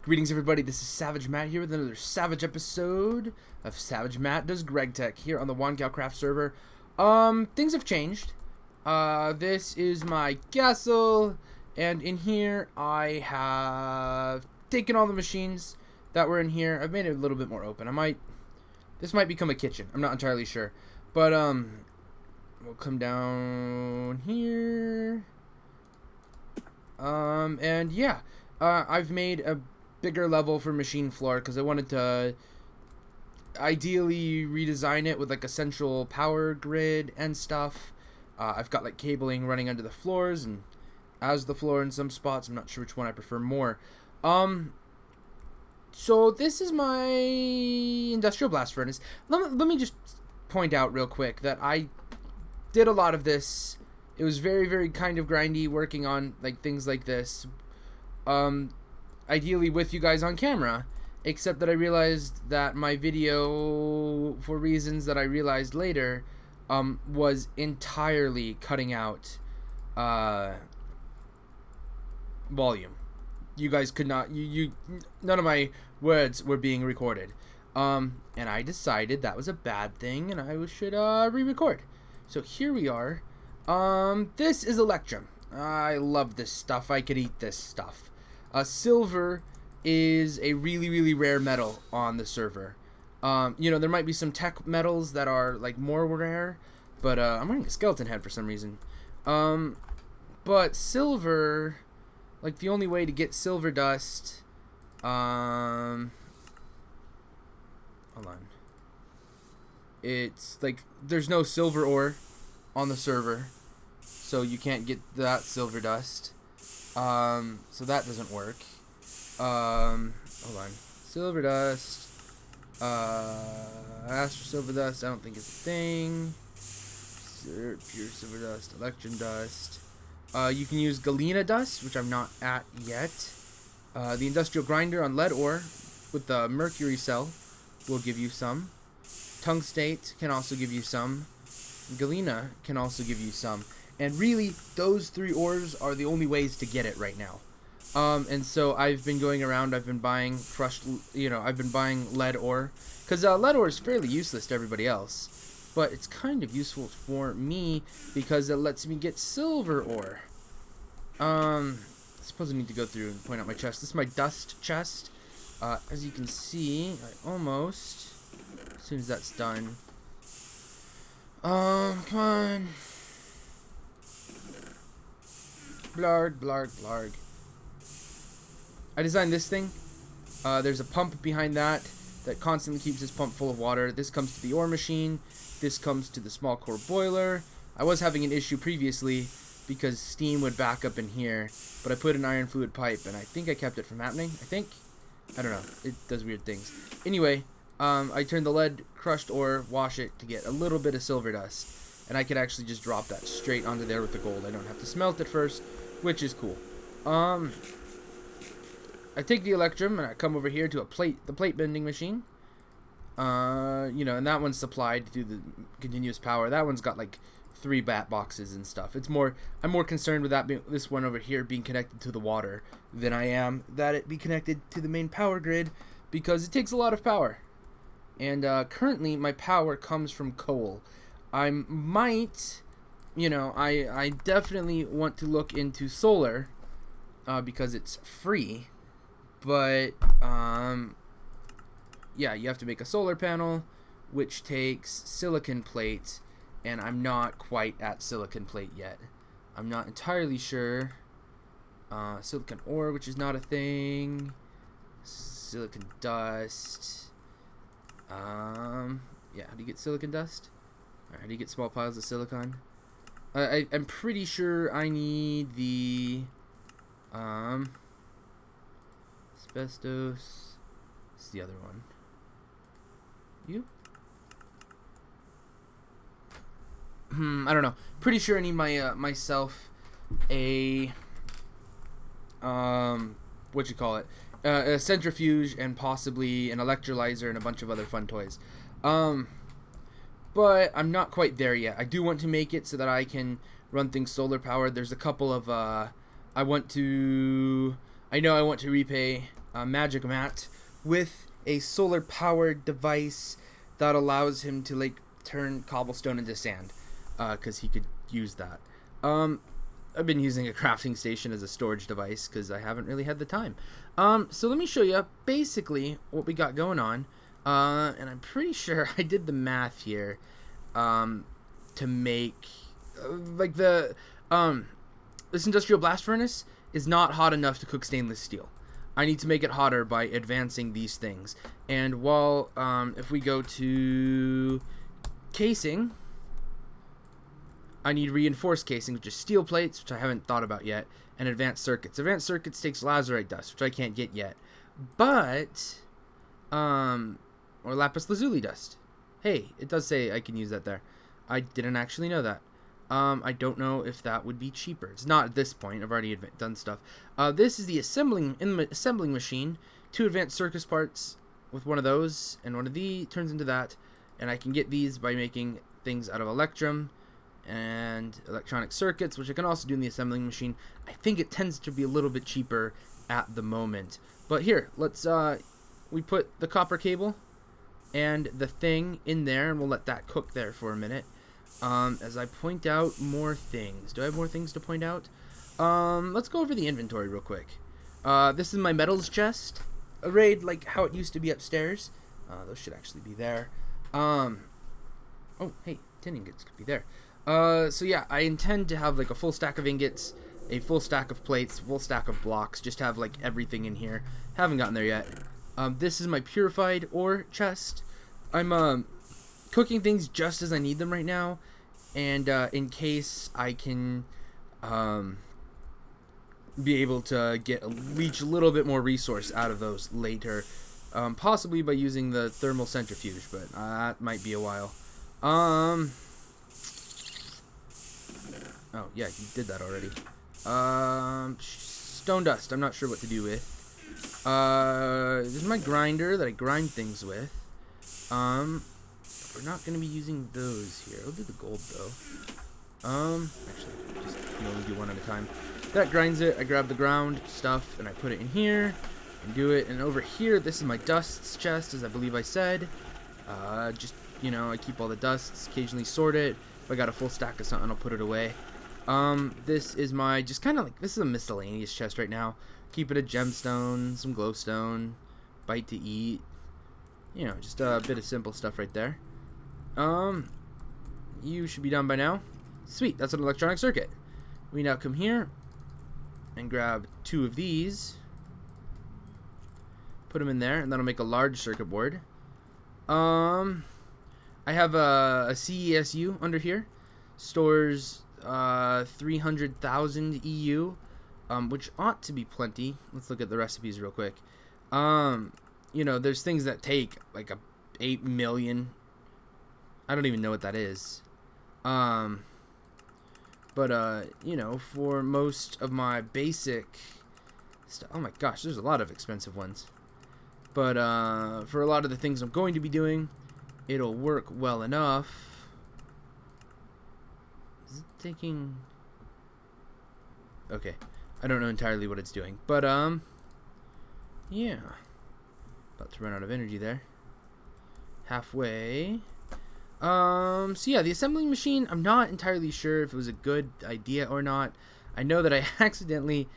Greetings everybody, this is Savage Matt here with another Savage episode of Savage Matt Does Gregtech here on the Craft server. Things have changed. This is my castle, and in here I have taken all the machines that were in here. I've made it a little bit more open. This might become a kitchen. I'm not entirely sure. But, we'll come down here. And yeah, I've made a bigger level for machine floor because I wanted to ideally redesign it with like a central power grid and stuff. I've got like cabling running under the floors and as the floor in some spots. I'm not sure which one I prefer more. So this is my industrial blast furnace. Let me just point out real quick that I did a lot of this. It was very, very kind of grindy working on like things like this. Ideally with you guys on camera, except that I realized that my video, for reasons that I realized later, was entirely cutting out volume. You guys could not, none of my words were being recorded. And I decided that was a bad thing and I should re-record. So here we are. This is Electrum. I love this stuff. I could eat this stuff. Silver is a really, really rare metal on the server. You know, there might be some tech metals that are like more rare, but I'm wearing a skeleton head for some reason. But silver, like the only way to get silver dust, hold on. It's like there's no silver ore on the server, so you can't get that silver dust. So that doesn't work. Hold on. Silver dust. Ask for silver dust. I don't think it's a thing. Pure silver dust. Electrum dust. You can use galena dust, which I'm not at yet. The industrial grinder on lead ore with the mercury cell will give you some. Tungstate can also give you some. Galena can also give you some. And really, those three ores are the only ways to get it right now. And so I've been going around, I've been buying I've been buying lead ore. Because lead ore is fairly useless to everybody else. But it's kind of useful for me because it lets me get silver ore. I suppose I need to go through and point out my chest. This is my dust chest. As you can see, I almost, as soon as that's done. Come on. Blarg, blarg, blarg. I designed this thing. There's a pump behind that constantly keeps this pump full of water. This comes to the ore machine. This comes to the small core boiler. I was having an issue previously because steam would back up in here, but I put an iron fluid pipe and I think I kept it from happening. I don't know. It does weird things. Anyway, I turned the lead crushed ore, wash it to get a little bit of silver dust. And I could actually just drop that straight onto there with the gold. I don't have to smelt it first, which is cool. I take the Electrum and I come over here to the plate bending machine. And that one's supplied through the continuous power. That one's got like 3 bat boxes and stuff. I'm more concerned with this one over here being connected to the water than I am that it be connected to the main power grid because it takes a lot of power. And currently my power comes from coal. I definitely want to look into solar because it's free, but yeah, you have to make a solar panel which takes silicon plate, and I'm not quite at silicon plate yet. I'm not entirely sure. Silicon ore, which is not a thing. Silicon dust. Yeah, how do you get silicon dust? Alright, how do you get small piles of silicon? I'm pretty sure I need the asbestos. It's the other one. I don't know. Pretty sure I need myself a a centrifuge and possibly an electrolyzer and a bunch of other fun toys. But I'm not quite there yet. I do want to make it so that I can run things solar powered. There's a couple of I know I want to repay magic mat with a solar powered device that allows him to like turn cobblestone into sand, because he could use that. I've been using a crafting station as a storage device because I haven't really had the time. So let me show you basically what we got going on. And I'm pretty sure I did the math here to make like the this industrial blast furnace is not hot enough to cook stainless steel. I need to make it hotter by advancing these things. And while if we go to casing, I need reinforced casing, which is steel plates, which I haven't thought about yet, and advanced circuits. Advanced circuits takes lazurite dust, which I can't get yet, but or lapis lazuli dust. Hey, it does say I can use that there. I didn't actually know that. I don't know if that would be cheaper. It's not at this point. I've already done stuff. This is the assembling machine. 2 advanced circus parts with one of those, and one of these turns into that. And I can get these by making things out of electrum and electronic circuits, which I can also do in the assembling machine. I think it tends to be a little bit cheaper at the moment. But here, let's we put the copper cable and the thing in there, and we'll let that cook there for a minute. As I point out more things. Do I have more things to point out? Let's go over the inventory real quick. This is my metals chest, arrayed like how it used to be upstairs. Those should actually be there. Oh, hey, tin ingots could be there. So yeah, I intend to have like a full stack of ingots, a full stack of plates, full stack of blocks, just have like everything in here. Haven't gotten there yet. This is my purified ore chest. I'm cooking things just as I need them right now, and in case I can be able to leach a little bit more resource out of those later, possibly by using the thermal centrifuge, but that might be a while. Oh yeah, you did that already. Stone dust, I'm not sure what to do with. This is my grinder that I grind things with. We're not going to be using those here. I'll do the gold though. Actually, just only do one at a time. That grinds it. I grab the ground stuff and I put it in here and do it. And over here, this is my dusts chest, as I believe I said. Just, you know, I keep all the dusts, occasionally sort it. If I got a full stack of something, I'll put it away. This is my, just kind of like, this is a miscellaneous chest right now. Keep it a gemstone, some glowstone, bite to eat. You know, just a bit of simple stuff right there. You should be done by now. Sweet, that's an electronic circuit. We now come here and grab 2 of these. Put them in there, and that'll make a large circuit board. I have a CESU under here. Stores 300,000 EU, which ought to be plenty. Let's look at the recipes real quick. You know, there's things that take like 8 million. I don't even know what that is. But you know, for most of my basic stuff, oh my gosh, there's a lot of expensive ones. But for a lot of the things I'm going to be doing, it'll work well enough. Is it taking? Okay, I don't know entirely what it's doing, but yeah, about to run out of energy there. Halfway. So yeah, the assembling machine, I'm not entirely sure if it was a good idea or not. I know that I accidentally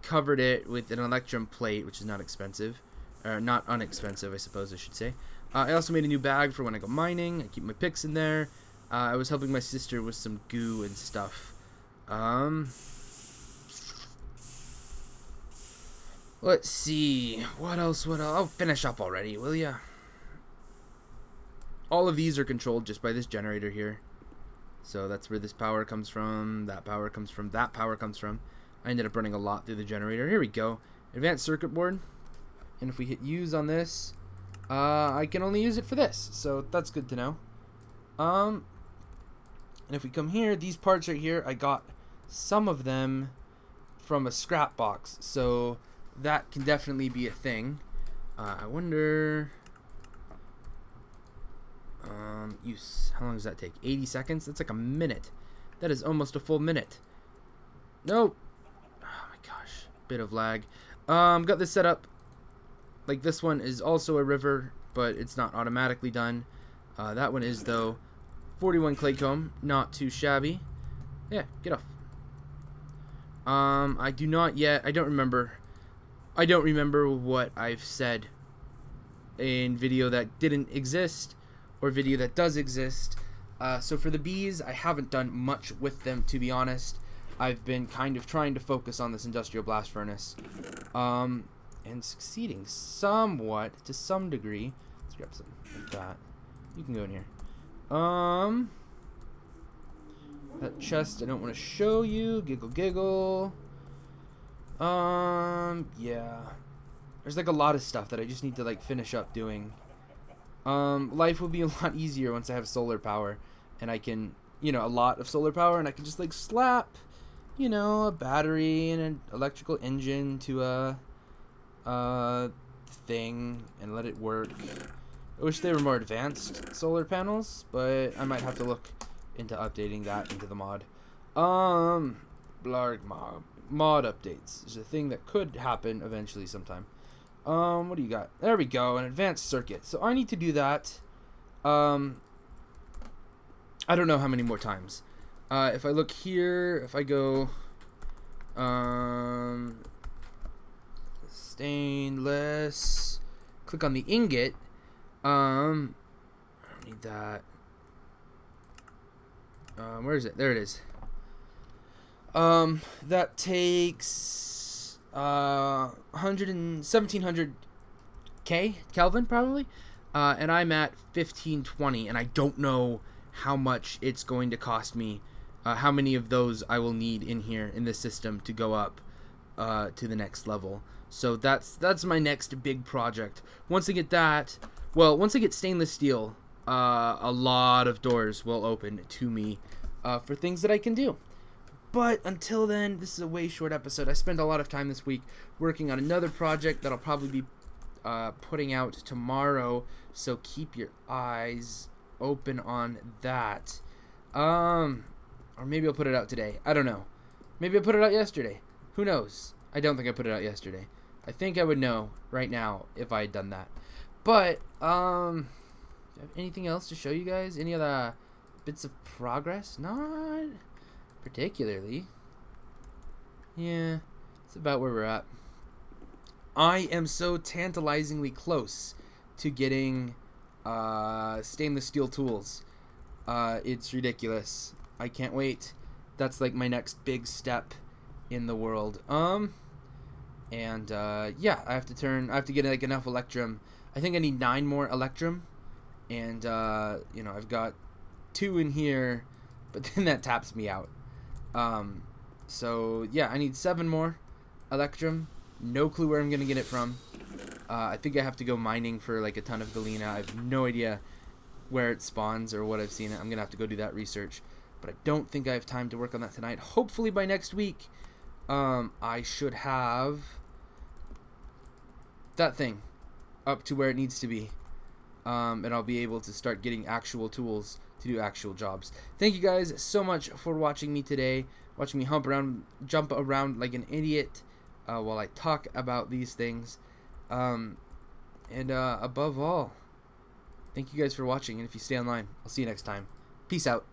covered it with an electrum plate, which is not expensive. Not unexpensive, I suppose I should say. I also made a new bag for when I go mining. I keep my picks in there. I was helping my sister with some goo and stuff. Let's see. What else? Oh, finish up already, will ya? All of these are controlled just by this generator here. So that's where this power comes from, that power comes from, that power comes from. I ended up running a lot through the generator. Here we go. Advanced circuit board. And if we hit use on this, I can only use it for this. So that's good to know. And if we come here, these parts right here, I got some of them from a scrap box. So that can definitely be a thing. I wonder... how long does that take? 80 seconds? That's like a minute. That is almost a full minute. Nope. Oh my gosh. Bit of lag. Got this set up Like this one is also a river, but it's not automatically done. That one is though. 41 clay comb, not too shabby. Yeah, get off. I do not yet. I don't remember what I've said in video that didn't exist or video that does exist. So for the bees, I haven't done much with them, to be honest. I've been kind of trying to focus on this industrial blast furnace, and succeeding somewhat to some degree. Let's grab some like that. You can go in here. That chest I don't want to show you. Giggle giggle. Yeah. There's like a lot of stuff that I just need to like finish up doing. Life will be a lot easier once I have solar power and I can, a lot of solar power, and I can just like slap, a battery and an electrical engine to a thing and let it work. I wish they were more advanced solar panels, but I might have to look into updating that into the mod. Blarg mod updates is a thing that could happen eventually sometime. What do you got? There we go, an advanced circuit. So I need to do that. I don't know how many more times. If I look here, if I go stainless, click on the ingot. I don't need that. Where is it? There it is. That takes 1700 Kelvin probably, and I'm at 1520, and I don't know how much it's going to cost me, how many of those I will need in here in this system to go up to the next level. So that's my next big project. Once I get that, once I get stainless steel, a lot of doors will open to me for things that I can do. But until then, this is a way short episode. I spent a lot of time this week working on another project that I'll probably be putting out tomorrow, so keep your eyes open on that. Or maybe I'll put it out today. I don't know. Maybe I put it out yesterday. Who knows? I don't think I put it out yesterday. I think I would know right now if I had done that. But, do I have anything else to show you guys? Any other bits of progress? Not particularly. Yeah, it's about where we're at. I am so tantalizingly close to getting stainless steel tools. It's ridiculous. I can't wait. That's like my next big step in the world. Yeah, I have to get like enough electrum. I think I need 9 more electrum, and I've got 2 in here, but then that taps me out. So yeah, I need 7 more electrum. No clue where I'm gonna get it from. I think I have to go mining for like a ton of galena. I have no idea where it spawns or what I've seen it. I'm gonna have to go do that research, but I don't think I have time to work on that tonight. Hopefully by next week, I should have that thing up to where it needs to be, and I'll be able to start getting actual tools to do actual jobs. Thank you guys so much for watching me today, watching me jump around like an idiot while I talk about these things, and above all, thank you guys for watching, and if you stay online, I'll see you next time. Peace out.